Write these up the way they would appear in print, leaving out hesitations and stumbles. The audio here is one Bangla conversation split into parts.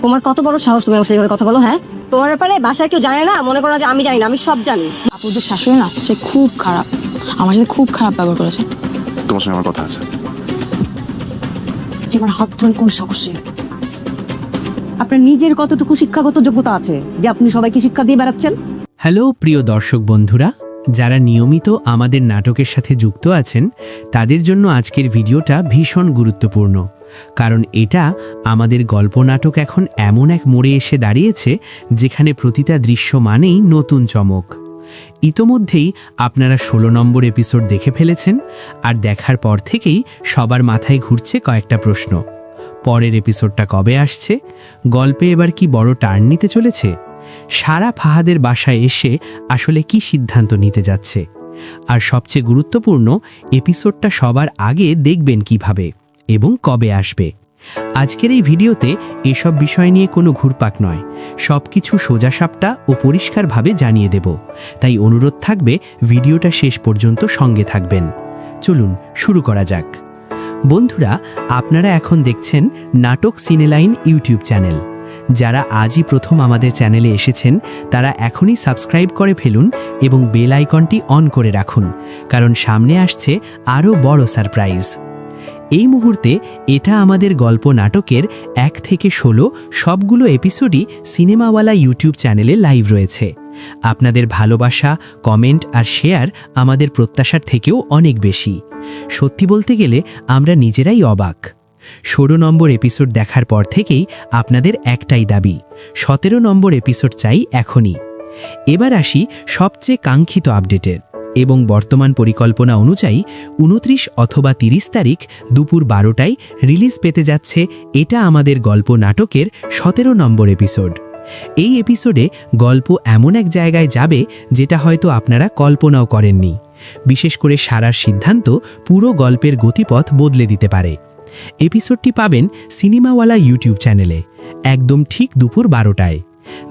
তোমার কত বড় সাহস, তুমি আমার সাথে এভাবে কথা বলো? হ্যাঁ, তোমার ব্যাপারে বাসায় কেউ জানে না, মনে করো যে আমি জানি না, আমি সব জানি। আপুদের শাশুড়ি না, সে খুব খারাপ, আমার সাথে খুব খারাপ ব্যবহার করেছে। তোমার সঙ্গে আমার কথা আছে। এবার হাত ধরে কোন সাহসে? আপনার নিজের কতটুকু শিক্ষাগত যোগ্যতা আছে যে আপনি সবাইকে শিক্ষা দিয়ে বেড়াচ্ছেন? হ্যালো প্রিয় দর্শক বন্ধুরা, যারা নিয়মিত আমাদের নাটকের সাথে যুক্ত আছেন তাদের জন্য আজকের ভিডিওটা ভীষণ গুরুত্বপূর্ণ, কারণ এটা আমাদের গল্প নাটক এখন এমন এক মোড়ে এসে দাঁড়িয়েছে যেখানে প্রতিটা দৃশ্য মানেই নতুন চমক। ইতোমধ্যেই আপনারা 16 নম্বর এপিসোড দেখে ফেলেছেন, আর দেখার পর থেকেই সবার মাথায় ঘুরছে কয়েকটা প্রশ্ন। পরের এপিসোডটা কবে আসছে? গল্পে এবার কি বড় টার্ন নিতে চলেছে? সারা ফাহাদের বাসায় এসে আসলে কি সিদ্ধান্ত নিতে যাচ্ছে? আর সবচেয়ে গুরুত্বপূর্ণ, এপিসোডটা সবার আগে দেখবেন কিভাবে এবং কবে আসবে? আজকের এই ভিডিওতে এসব বিষয় নিয়ে কোনো ঘুরপাক নয়, সব কিছু সোজাসাপটা ও পরিষ্কারভাবে জানিয়ে দেব। তাই অনুরোধ থাকবে ভিডিওটা শেষ পর্যন্ত সঙ্গে থাকবেন। চলুন শুরু করা যাক। বন্ধুরা, আপনারা এখন দেখছেন নাটক সিনেলাইন ইউটিউব চ্যানেল। যারা আজই প্রথম আমাদের চ্যানেলে এসেছেন তারা এখনই সাবস্ক্রাইব করে ফেলুন এবং বেল আইকনটি অন করে রাখুন, কারণ সামনে আসছে আরও বড় সারপ্রাইজ। এই মুহূর্তে এটা আমাদের গল্প নাটকের 1 থেকে 16 সবগুলো এপিসোডই সিনেমাওয়ালা ইউটিউব চ্যানেলে লাইভ রয়েছে। আপনাদের ভালোবাসা, কমেন্ট আর শেয়ার আমাদের প্রত্যাশার থেকেও অনেক বেশি। সত্যি বলতে গেলে আমরা নিজেরাই অবাক। 16 নম্বর এপিসোড দেখার পর থেকেই আপনাদের একটাই দাবি, 17 নম্বর এপিসোড চাই এখনই। এবার আসি সবচেয়ে কাঙ্ক্ষিত আপডেটের, এবং বর্তমান পরিকল্পনা অনুযায়ী 29 অথবা 30 তারিখ দুপুর 12টায় রিলিজ পেতে যাচ্ছে এটা আমাদের গল্প নাটকের 17 নম্বর এপিসোড। এই এপিসোডে গল্প এমন এক জায়গায় যাবে যেটা হয়তো আপনারা কল্পনাও করেননি। বিশেষ করে সারার সিদ্ধান্ত পুরো গল্পের গতিপথ বদলে দিতে পারে। এপিসোডটি পাবেন সিনেমাওয়ালা ইউটিউব চ্যানেলে একদম ঠিক দুপুর 12টায়।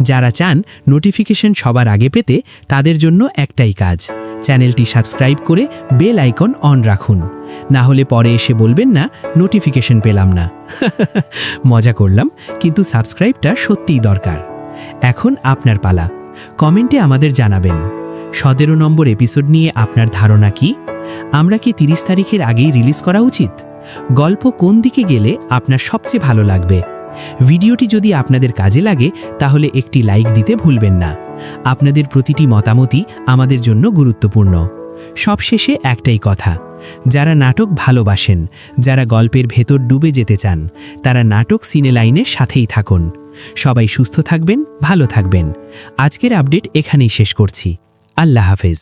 যারা চান নোটিফিকেশন সবার আগে পেতে তাদের জন্য একটাই কাজ, চ্যানেলটি সাবস্ক্রাইব করে বেল আইকন অন রাখুন, না হলে পরে এসে বলবেন না নোটিফিকেশন পেলাম না। মজা করলাম, কিন্তু সাবস্ক্রাইবটা সত্যিই দরকার। এখন আপনার পালা, কমেন্টে আমাদের জানাবেন 17 নম্বর এপিসোড নিয়ে আপনার ধারণা কি? আমরা কি 30 তারিখের আগেই রিলিজ করা উচিত? গল্প কোন দিকে গেলে আপনার সবচেয়ে ভালো লাগবে? ভিডিওটি যদি আপনাদের কাজে লাগে তাহলে একটি লাইক দিতে ভুলবেন না। আপনাদের প্রতিটি মতামতই আমাদের জন্য গুরুত্বপূর্ণ। সবশেষে একটাই কথা, যারা নাটক ভালোবাসেন, যারা গল্পের ভেতর ডুবে যেতে চান, তারা নাটক সিনেলাইনের সাথেই থাকুন। সবাই সুস্থ থাকবেন, ভালো থাকবেন। আজকের আপডেট এখানেই শেষ করছি। আল্লাহ হাফেজ।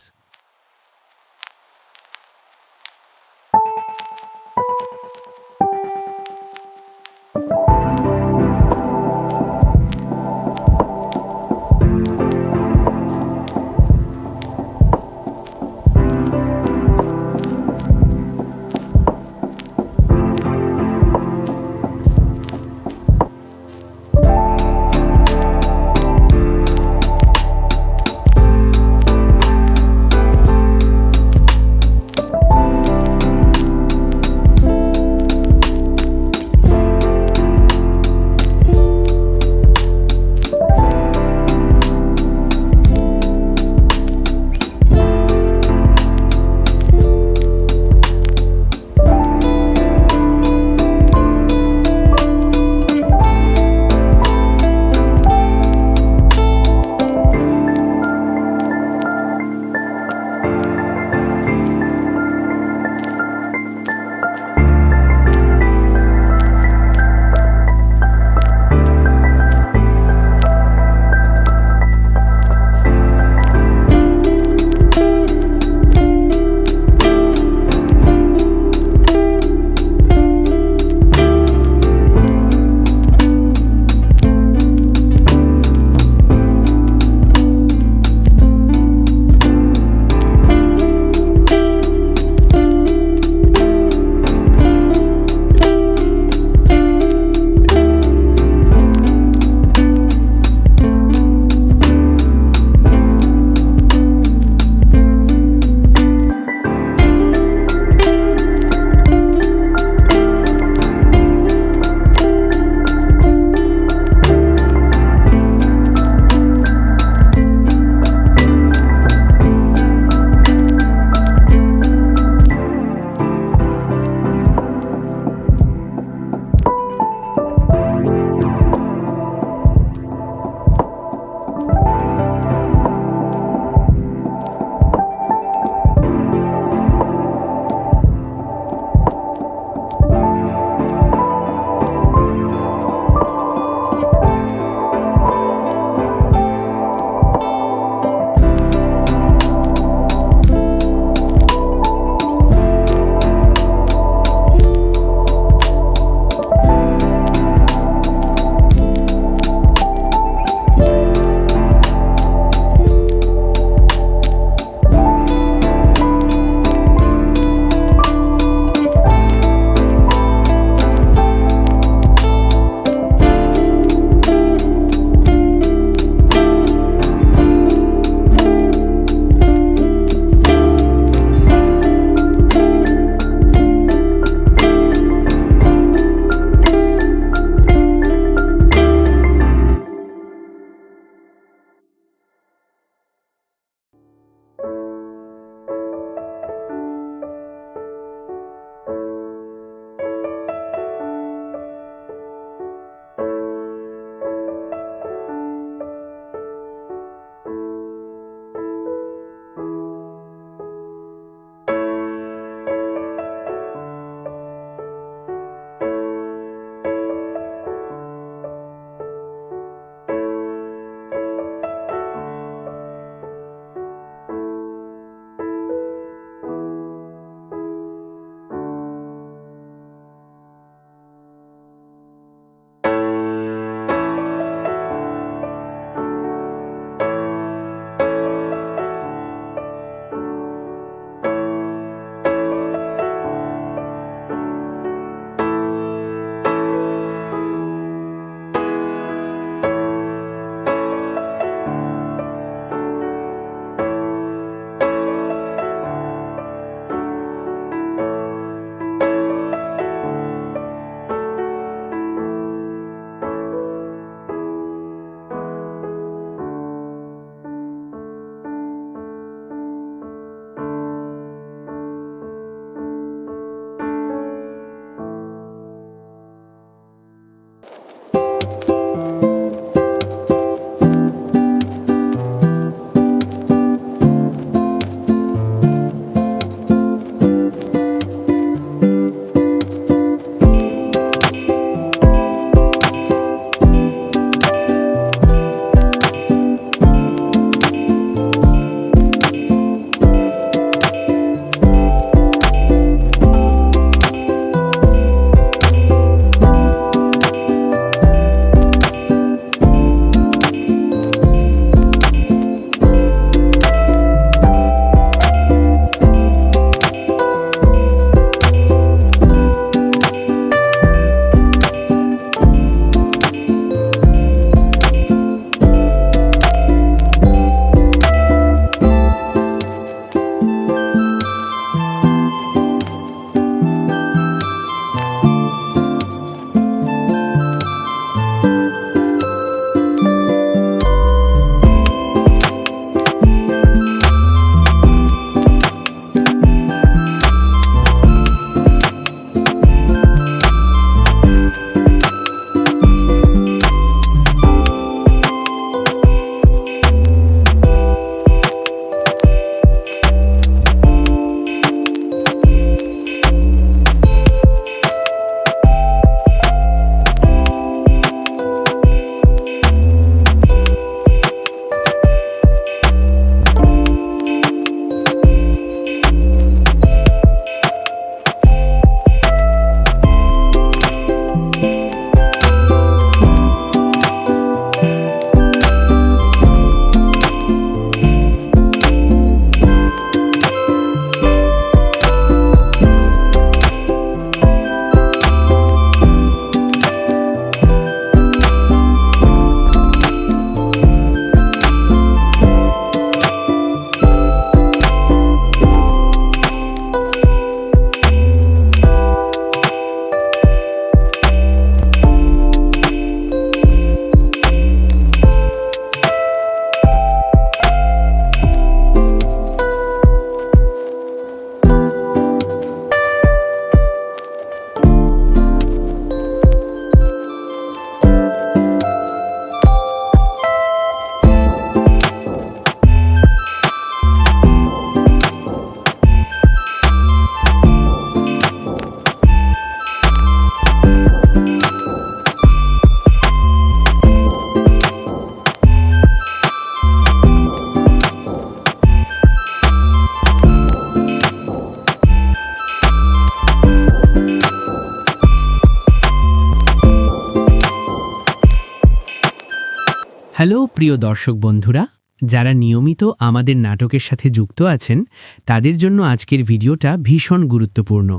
হ্যালো প্রিয় দর্শক বন্ধুরা, যারা নিয়মিত আমাদের নাটকের সাথে যুক্ত আছেন তাদের জন্য আজকের ভিডিওটা ভীষণ গুরুত্বপূর্ণ।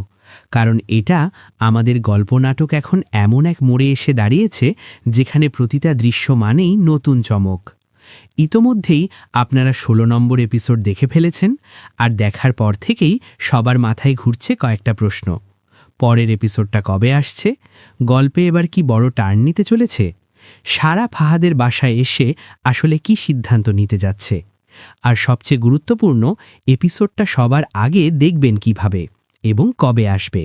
কারণ এটা আমাদের গল্প নাটক এখন এমন এক মোড়ে এসে দাঁড়িয়েছে যেখানে প্রতিটা দৃশ্য মানেই নতুন চমক। ইতোমধ্যেই আপনারা ১৬ নম্বর এপিসোড দেখে ফেলেছেন, আর দেখার পর থেকেই সবার মাথায় ঘুরছে কয়েকটা প্রশ্ন। পরের এপিসোডটা কবে আসছে? গল্পে এবার কি বড় টার্ন নিতে চলেছে? সারা ফাহাদের বাসায় এসে আসলে কি সিদ্ধান্ত নিতে যাচ্ছে? আর সবচেয়ে গুরুত্বপূর্ণ, এপিসোডটা সবার আগে দেখবেন কিভাবে এবং কবে আসবে?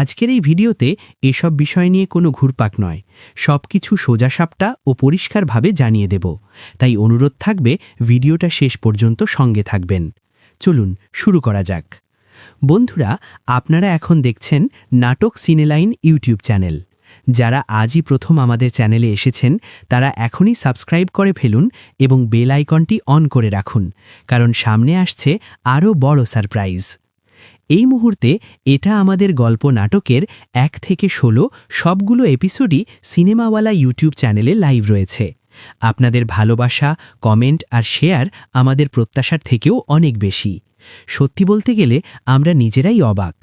আজকের এই ভিডিওতে এসব বিষয় নিয়ে কোনো ঘুরপাক নয়, সবকিছু সোজাসাপটা ও পরিষ্কারভাবে জানিয়ে দেব। তাই অনুরোধ থাকবে ভিডিওটা শেষ পর্যন্ত সঙ্গে থাকবেন। চলুন শুরু করা যাক। বন্ধুরা, আপনারা এখন দেখছেন নাটক সিনেলাইন ইউটিউব চ্যানেল। যারা আজই প্রথম আমাদের চ্যানেলে এসেছেন তারা এখনই সাবস্ক্রাইব করে ফেলুন এবং বেল আইকনটি অন করে রাখুন, কারণ সামনে আসছে আরও বড় সারপ্রাইজ। এই মুহূর্তে এটা আমাদের গল্প নাটকের ১ থেকে ১৬ সবগুলো এপিসোডই সিনেমাওয়ালা ইউটিউব চ্যানেলে লাইভ রয়েছে। আপনাদের ভালোবাসা, কমেন্ট আর শেয়ার আমাদের প্রত্যাশার থেকেও অনেক বেশি। সত্যি বলতে গেলে আমরা নিজেরাই অবাক।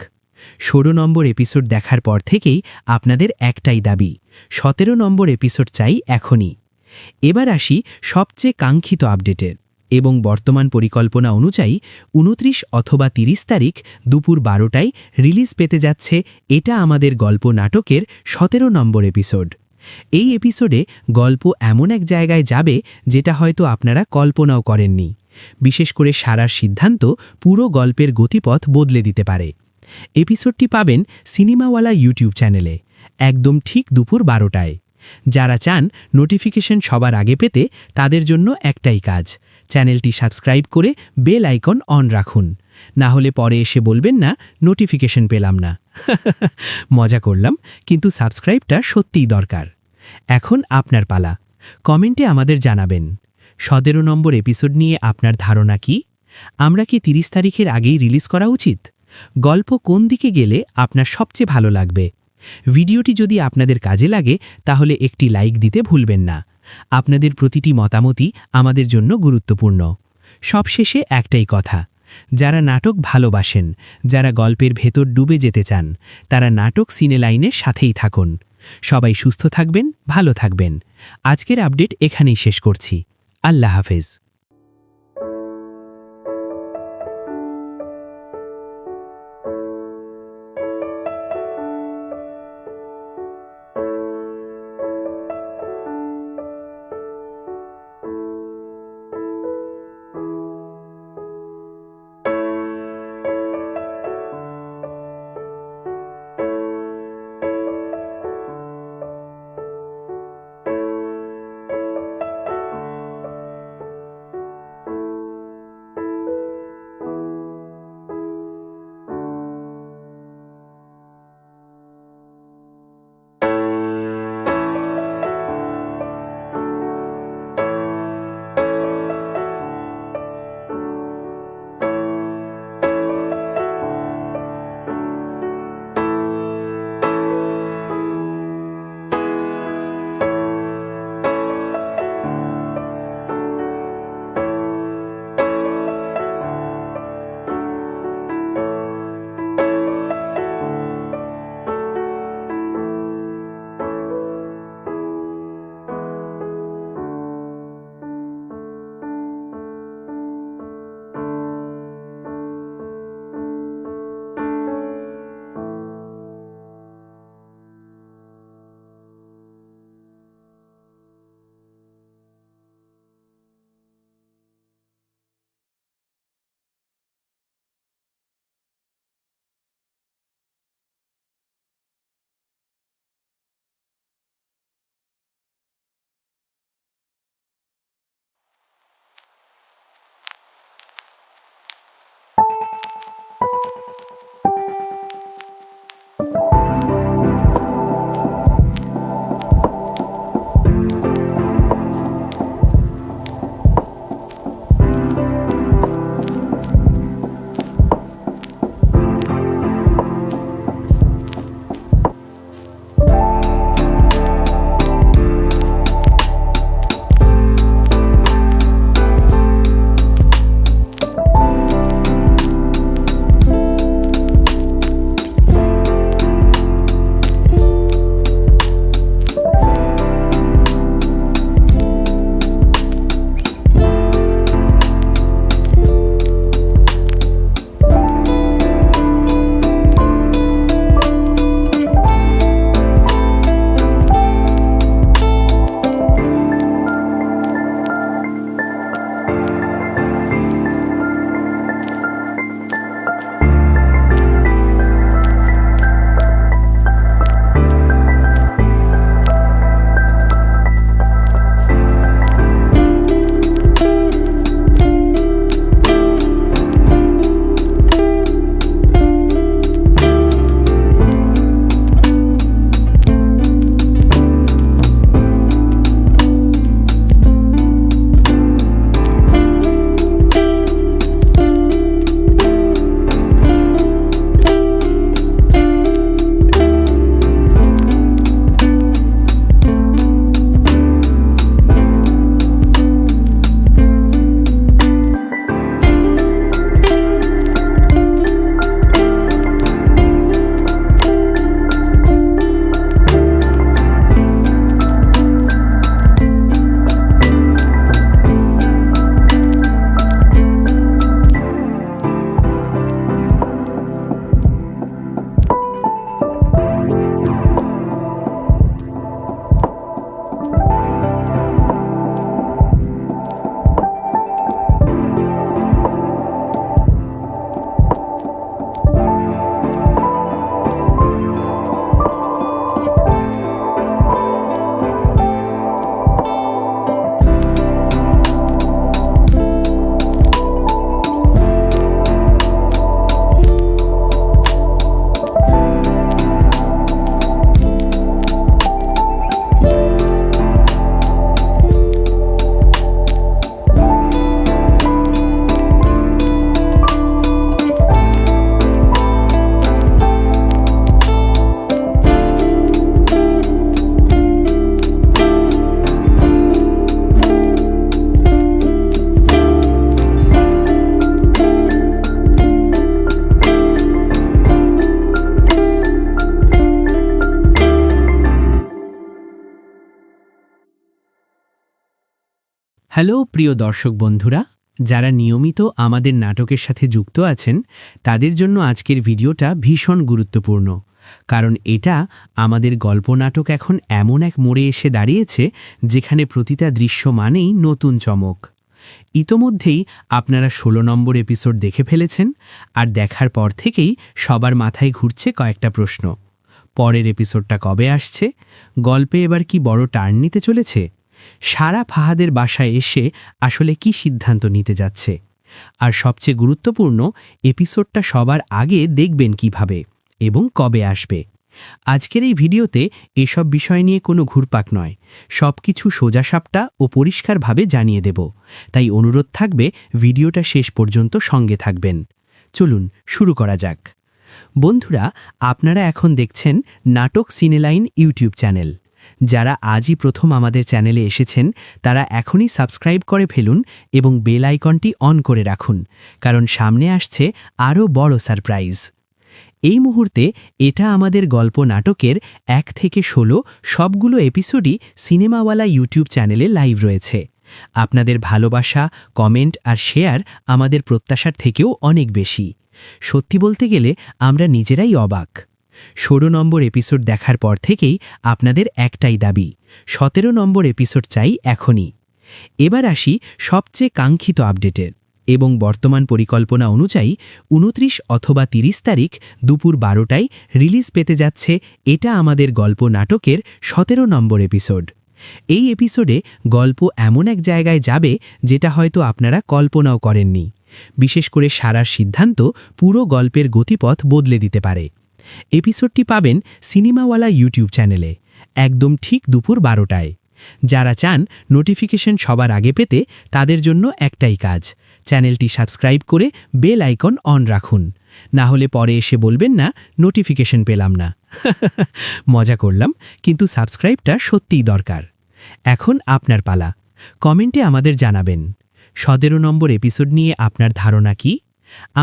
১৬ নম্বর এপিসোড দেখার পর থেকেই আপনাদের একটাই দাবি, ১৭ নম্বর এপিসোড চাই এখনই। এবার আসি সবচেয়ে কাঙ্ক্ষিত আপডেটের। এবং বর্তমান পরিকল্পনা অনুযায়ী ২৯ অথবা ৩০ তারিখ দুপুর ১২টায় রিলিজ পেতে যাচ্ছে এটা আমাদের গল্প নাটকের ১৭ নম্বর এপিসোড। এই এপিসোডে গল্প এমন এক জায়গায় যাবে যেটা হয়তো আপনারা কল্পনাও করেননি। বিশেষ করে সারার সিদ্ধান্ত পুরো গল্পের গতিপথ বদলে দিতে পারে। এপিসোডটি পাবেন সিনেমাওয়ালা ইউটিউব চ্যানেলে একদম ঠিক দুপুর ১২টায়। যারা চান নোটিফিকেশন সবার আগে পেতে তাদের জন্য একটাই কাজ, চ্যানেলটি সাবস্ক্রাইব করে বেল আইকন অন রাখুন। না হলে পরে এসে বলবেন না নোটিফিকেশন পেলাম না। মজা করলাম, কিন্তু সাবস্ক্রাইবটা সত্যিই দরকার। এখন আপনার পালা। কমেন্টে আমাদের জানাবেন ১৭ নম্বর এপিসোড নিয়ে আপনার ধারণা কি? আমরা কি ৩০ তারিখের আগেই রিলিজ করা উচিত? গল্প কোন দিকে গেলে আপনার সবচেয়ে ভালো লাগবে? ভিডিওটি যদি আপনাদের কাজে লাগে তাহলে একটি লাইক দিতে ভুলবেন না। আপনাদের প্রতিটি মতামতই আমাদের জন্য গুরুত্বপূর্ণ। সবশেষে একটাই কথা, যারা নাটক ভালোবাসেন, যারা গল্পের ভেতর ডুবে যেতে চান, তারা নাটক সিনেলাইনের সাথেই থাকুন। সবাই সুস্থ থাকবেন, ভালো থাকবেন। আজকের আপডেট এখানেই শেষ করছি। আল্লাহ হাফেজ। হ্যালো প্রিয় দর্শক বন্ধুরা, যারা নিয়মিত আমাদের নাটকের সাথে যুক্ত আছেন তাদের জন্য আজকের ভিডিওটা ভীষণ গুরুত্বপূর্ণ। কারণ এটা আমাদের গল্প নাটক এখন এমন এক মোড়ে এসে দাঁড়িয়েছে যেখানে প্রতিটা দৃশ্য মানেই নতুন চমক। ইতোমধ্যেই আপনারা ১৬ নম্বর এপিসোড দেখে ফেলেছেন, আর দেখার পর থেকেই সবার মাথায় ঘুরছে কয়েকটা প্রশ্ন। পরের এপিসোডটা কবে আসছে? গল্পে এবার কি বড় টার্ন নিতে চলেছে? সারা ফাহাদের বাসায় এসে আসলে কি সিদ্ধান্ত নিতে যাচ্ছে? আর সবচেয়ে গুরুত্বপূর্ণ, এপিসোডটা সবার আগে দেখবেন কিভাবে এবং কবে আসবে। আজকের এই ভিডিওতে এসব বিষয় নিয়ে কোনো ঘুরপাক নয়, সব কিছু সোজাসাপটা ও পরিষ্কারভাবে জানিয়ে দেব। তাই অনুরোধ থাকবে ভিডিওটা শেষ পর্যন্ত সঙ্গে থাকবেন। চলুন শুরু করা যাক। বন্ধুরা, আপনারা এখন দেখছেন নাটক সিনেলাইন ইউটিউব চ্যানেল। যারা আজই প্রথম আমাদের চ্যানেলে এসেছেন তারা এখনই সাবস্ক্রাইব করে ফেলুন এবং বেল আইকনটি অন করে রাখুন, কারণ সামনে আসছে আরও বড় সারপ্রাইজ। এই মুহূর্তে এটা আমাদের গল্প নাটকের ১ থেকে ১৬ সবগুলো এপিসোডই সিনেমাওয়ালা ইউটিউব চ্যানেলে লাইভ রয়েছে। আপনাদের ভালোবাসা, কমেন্ট আর শেয়ার আমাদের প্রত্যাশার থেকেও অনেক বেশি। সত্যি বলতে গেলে আমরা নিজেরাই অবাক। ১৬ নম্বর এপিসোড দেখার পর থেকেই আপনাদের একটাই দাবি, ১৭ নম্বর এপিসোড চাই এখনই। এবার আসি সবচেয়ে কাঙ্ক্ষিত আপডেটের। এবং বর্তমান পরিকল্পনা অনুযায়ী ২৯ অথবা ৩০ তারিখ দুপুর ১২টায় রিলিজ পেতে যাচ্ছে এটা আমাদের গল্প নাটকের ১৭ নম্বর এপিসোড। এই এপিসোডে গল্প এমন এক জায়গায় যাবে যেটা হয়তো আপনারা কল্পনাও করেননি। বিশেষ করে সারার সিদ্ধান্ত পুরো গল্পের গতিপথ বদলে দিতে পারে। এপিসোডটি পাবেন সিনেমাওয়ালা ইউটিউব চ্যানেলে একদম ঠিক দুপুর ১২টায়। যারা চান নোটিফিকেশন সবার আগে পেতে তাদের জন্য একটাই কাজ, চ্যানেলটি সাবস্ক্রাইব করে বেল আইকন অন রাখুন। না হলে পরে এসে বলবেন না নোটিফিকেশন পেলাম না। মজা করলাম, কিন্তু সাবস্ক্রাইবটা সত্যিই দরকার। এখন আপনার পালা, কমেন্টে আমাদের জানাবেন ১৭ নম্বর এপিসোড নিয়ে আপনার ধারণা কি?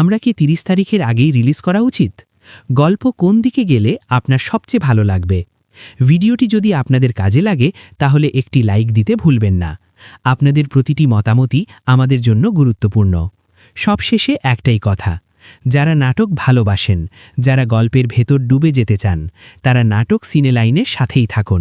আমরা কি ৩০ তারিখের আগেই রিলিজ করা উচিত? গল্প কোন দিকে গেলে আপনার সবচেয়ে ভালো লাগবে? ভিডিওটি যদি আপনাদের কাজে লাগে তাহলে একটি লাইক দিতে ভুলবেন না। আপনাদের প্রতিটি মতামতই আমাদের জন্য গুরুত্বপূর্ণ। সবশেষে একটাই কথা, যারা নাটক ভালোবাসেন, যারা গল্পের ভেতর ডুবে যেতে চান, তারা নাটক সিনেলাইনের সাথেই থাকুন।